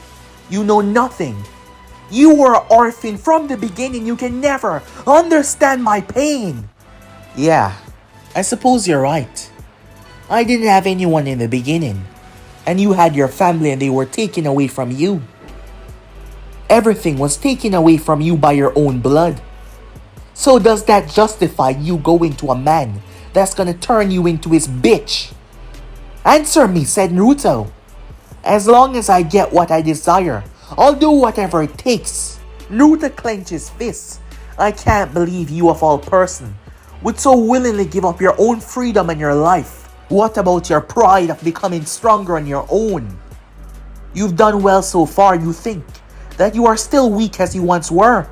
"You know nothing. You were an orphan from the beginning. You can never understand my pain." "Yeah, I suppose you're right. I didn't have anyone in the beginning. And you had your family and they were taken away from you. Everything was taken away from you by your own blood. So does that justify you going to a man that's gonna turn you into his bitch?" "Answer me," said Naruto. "As long as I get what I desire, I'll do whatever it takes." Naruto clenched his fists. "I can't believe you of all person would so willingly give up your own freedom and your life. What about your pride of becoming stronger on your own? You've done well so far. You think that you are still weak as you once were?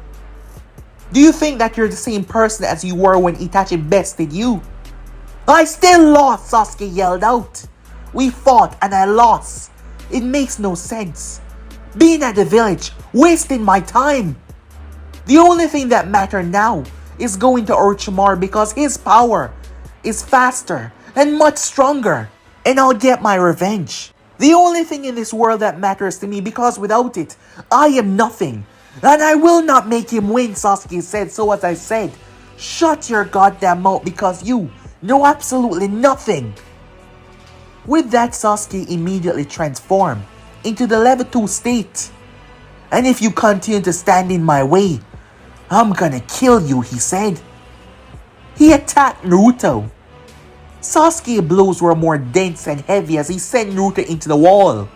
Do you think that you're the same person as you were when Itachi bested you?" "I still lost," Sasuke yelled out. "We fought and I lost. It makes no sense. Being at the village, wasting my time. The only thing that matters now is going to Orochimaru because his power is faster and much stronger, and I'll get my revenge. The only thing in this world that matters to me, because without it, I am nothing. And I will not make him win," Sasuke said. "So as I said, shut your goddamn mouth because you know absolutely nothing." With that, Sasuke immediately transformed into the level 2 state. "And if you continue to stand in my way, I'm gonna kill you," he said. He attacked Naruto. Sasuke's blows were more dense and heavy as he sent Naruto into the wall.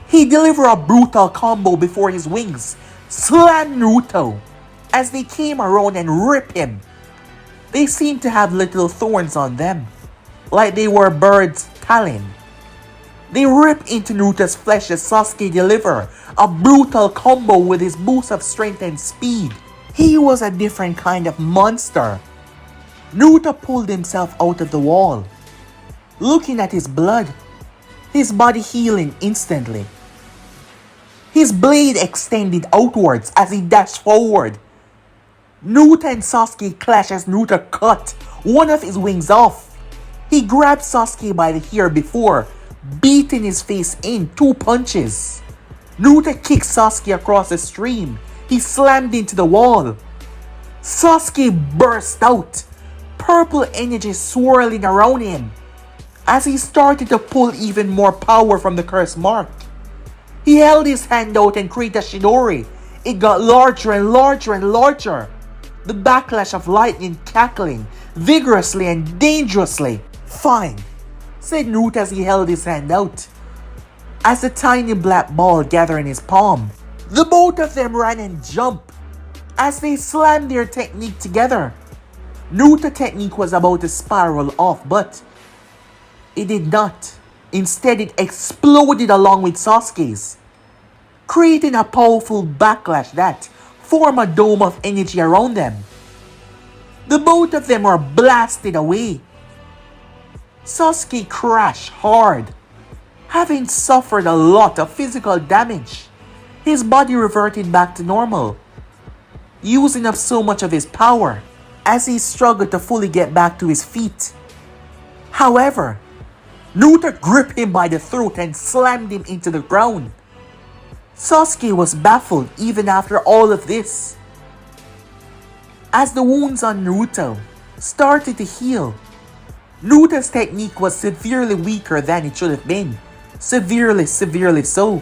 He delivered a brutal combo before his wings slammed Naruto as they came around and ripped him. They seemed to have little thorns on them, like they were birds' talon. They ripped into Naruto's flesh as Sasuke delivered a brutal combo with his boost of strength and speed. He was a different kind of monster. Naruto pulled himself out of the wall, looking at his blood, his body healing instantly. His blade extended outwards as he dashed forward. Naruto and Sasuke clashed as Naruto cut one of his wings off. He grabbed Sasuke by the hair before beating his face in 2 punches. Naruto kicked Sasuke across the stream. He slammed into the wall. Sasuke burst out, purple energy swirling around him as he started to pull even more power from the curse mark. He held his hand out and created a Shidori. It got larger and larger and larger, the backlash of lightning cackling vigorously and dangerously. "Fine," said Naruto as he held his hand out, as a tiny black ball gathered in his palm. The both of them ran and jumped as they slammed their technique together. Naruto's technique was about to spiral off, but it did not. Instead, it exploded along with Sasuke's, creating a powerful backlash that formed a dome of energy around them. The both of them are blasted away. Sasuke crashed hard, having suffered a lot of physical damage. His body reverted back to normal, using up so much of his power as he struggled to fully get back to his feet. However, Naruto gripped him by the throat and slammed him into the ground. Sasuke was baffled even after all of this. As the wounds on Naruto started to heal, Naruto's technique was severely weaker than it should have been. Severely so.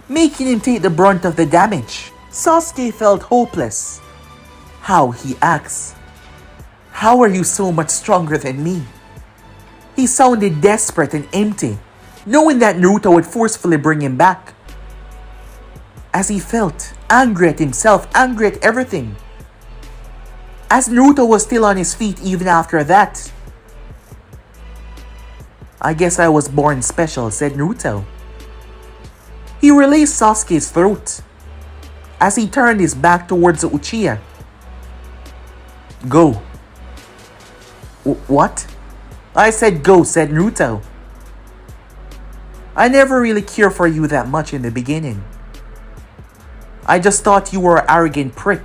Making him take the brunt of the damage. Sasuke felt hopeless. How he acts. How are you so much stronger than me? He sounded desperate and empty, knowing that Naruto would forcefully bring him back. As he felt angry at himself, angry at everything. As Naruto was still on his feet even after that. I guess I was born special, said Naruto. He released Sasuke's throat as he turned his back towards the Uchiha. Go. What? I said go, said Naruto. I never really cared for you that much in the beginning. I just thought you were an arrogant prick.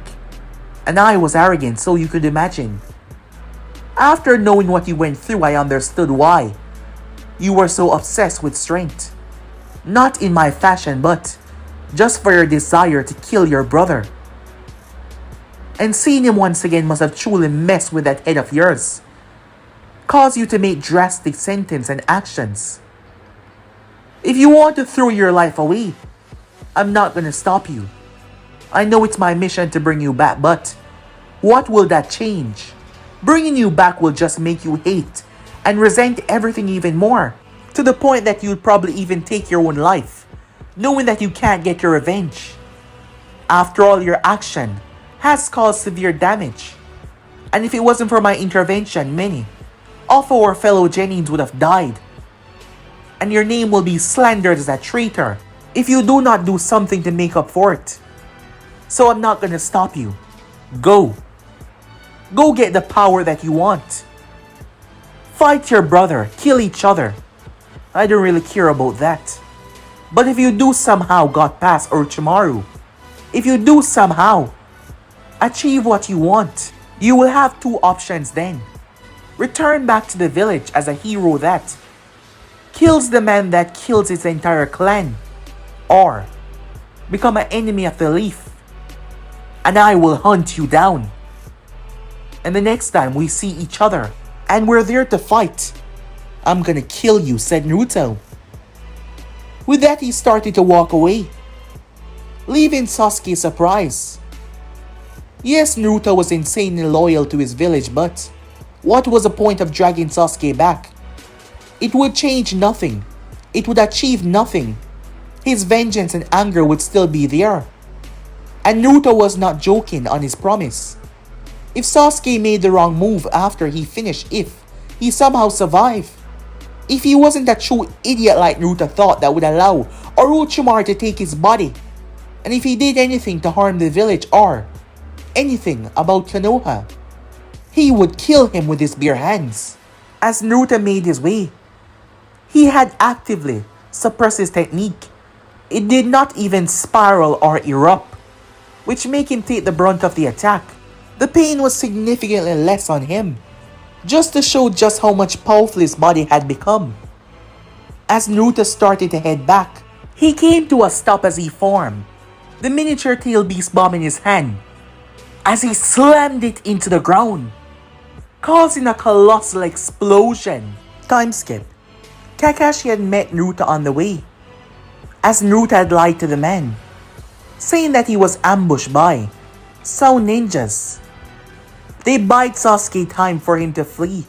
And I was arrogant, so you could imagine. After knowing what you went through, I understood why you were so obsessed with strength. Not in my fashion, but just for your desire to kill your brother. And seeing him once again must have truly messed with that head of yours. Caused you to make drastic sentences and actions. If you want to throw your life away, I'm not gonna stop you. I know it's my mission to bring you back, but what will that change? Bringing you back will just make you hate and resent everything even more, to the point that you'll probably even take your own life, knowing that you can't get your revenge. After all, your action has caused severe damage, and if it wasn't for my intervention, many of our fellow Genins would have died, and your name will be slandered as a traitor if you do not do something to make up for it. So I'm not gonna stop you. Go. Go get the power that you want. Fight your brother, kill each other. I don't really care about that. But if you do somehow got past Orochimaru, if you do somehow achieve what you want, you will have two options then. Return back to the village as a hero that kills the man that kills his entire clan, or become an enemy of the leaf, and I will hunt you down. And the next time we see each other and we're there to fight, I'm gonna kill you, said Naruto. With that, he started to walk away, leaving Sasuke surprised. Yes, Naruto was insanely loyal to his village, but what was the point of dragging Sasuke back? It would change nothing. It would achieve nothing. His vengeance and anger would still be there. And Naruto was not joking on his promise. If Sasuke made the wrong move after he finished, if he somehow survived, if he wasn't a true idiot like Naruto thought that would allow Orochimaru to take his body, and if he did anything to harm the village or anything about Konoha, he would kill him with his bare hands. As Naruto made his way, he had actively suppressed his technique. It did not even spiral or erupt, which made him take the brunt of the attack. The pain was significantly less on him, just to show just how much powerful his body had become. As Naruto started to head back, he came to a stop as he formed the miniature tail beast bomb in his hand, as he slammed it into the ground, causing a colossal explosion. Time skip. Kakashi had met Naruto on the way, as Naruto had lied to the man, saying that he was ambushed by Sound Ninjas. They bide Sasuke time for him to flee.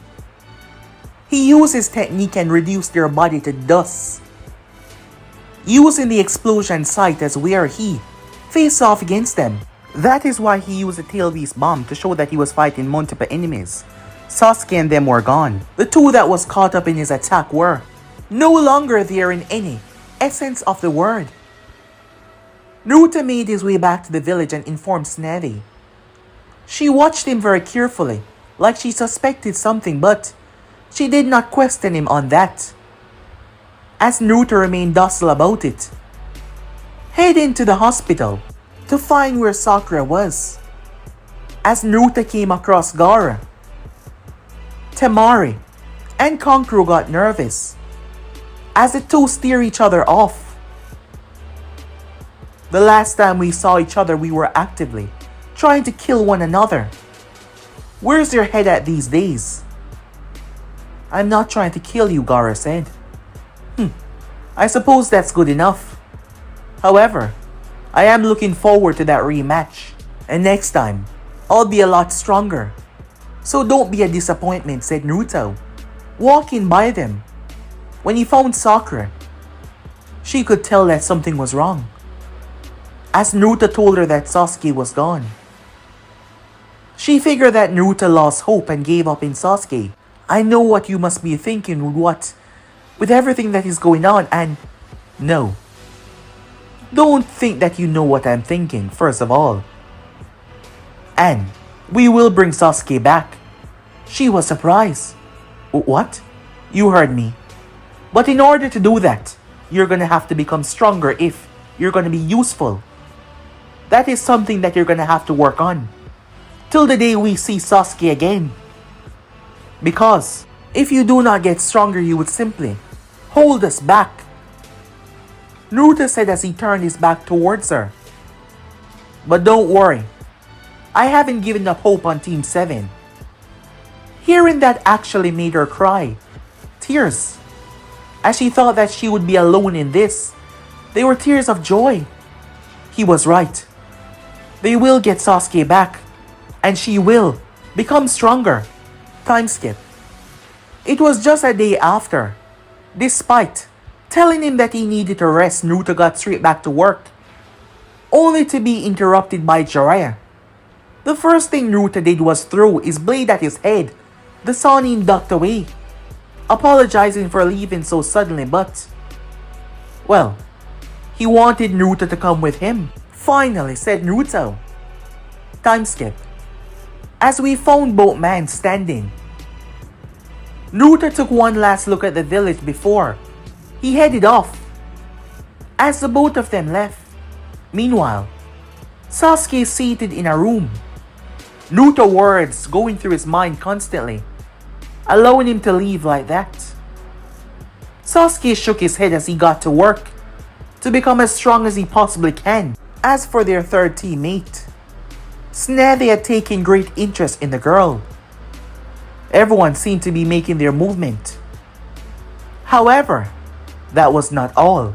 He used his technique and reduced their body to dust, using the explosion site as where he faced off against them. That is why he used the tail beast bomb, to show that he was fighting multiple enemies. Sasuke and them were gone. The two that was caught up in his attack were no longer there in any essence of the word. Naruto made his way back to the village and informed Snevi She watched him very carefully, like she suspected something, but she did not question him on that, as Naruto remained docile about it. Heading to the hospital to find where Sakura was, as Naruto came across Gaara. Temari and Kankuro got nervous, as the two steer each other off. The last time we saw each other, we were actively trying to kill one another. Where's your head at these days? I'm not trying to kill you, Gaara said. I suppose that's good enough. However, I am looking forward to that rematch, and next time, I'll be a lot stronger. So don't be a disappointment, said Naruto, walking by them. When he found Sakura, she could tell that something was wrong, as Naruto told her that Sasuke was gone. She figured that Naruto lost hope and gave up in Sasuke. I know what you must be thinking with everything that is going on, and no. Don't think that you know what I'm thinking, first of all. And we will bring Sasuke back. She was surprised. What? You heard me. But in order to do that, you're gonna have to become stronger if you're gonna be useful. That is something that you're gonna have to work on till the day we see Sasuke again. Because if you do not get stronger, you would simply hold us back, Naruto said as he turned his back towards her. But don't worry, I haven't given up hope on Team 7. Hearing that actually made her cry tears, as she thought that she would be alone in this. They were tears of joy. He was right. They will get Sasuke back, and she will become stronger. Time skip. It was just a day after. Despite telling him that he needed to rest, Naruto got straight back to work, only to be interrupted by Jiraiya. The first thing Naruto did was throw his blade at his head. The Sannin ducked away, apologizing for leaving so suddenly, but, well, he wanted Naruto to come with him. Finally, said Naruto. Time skip. As we found both men standing, Naruto took one last look at the village before he headed off. As the both of them left, meanwhile, Sasuke is seated in a room. Naruto words going through his mind constantly, allowing him to leave like that. Sasuke shook his head as he got to work to become as strong as he possibly can. As for their third teammate, Tsunade had taken great interest in the girl. Everyone seemed to be making their movement. However, that was not all.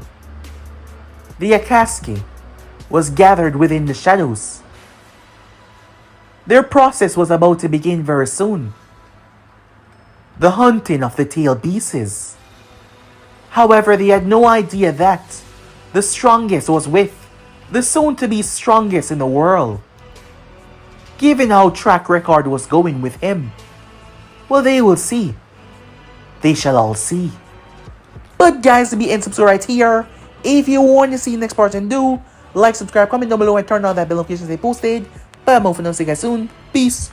The Akatsuki was gathered within the shadows. Their process was about to begin very soon. The hunting of the tailed beasts. However, they had no idea that the strongest was with the soon-to-be strongest in the world. Given how track record was going with him, well, they will see. They shall all see. But guys, to be in subscribe right here. If you want to see the next part, then do like, subscribe, comment down below, and turn on that bell notification they posted. But I'm hoping to see you guys soon. Peace.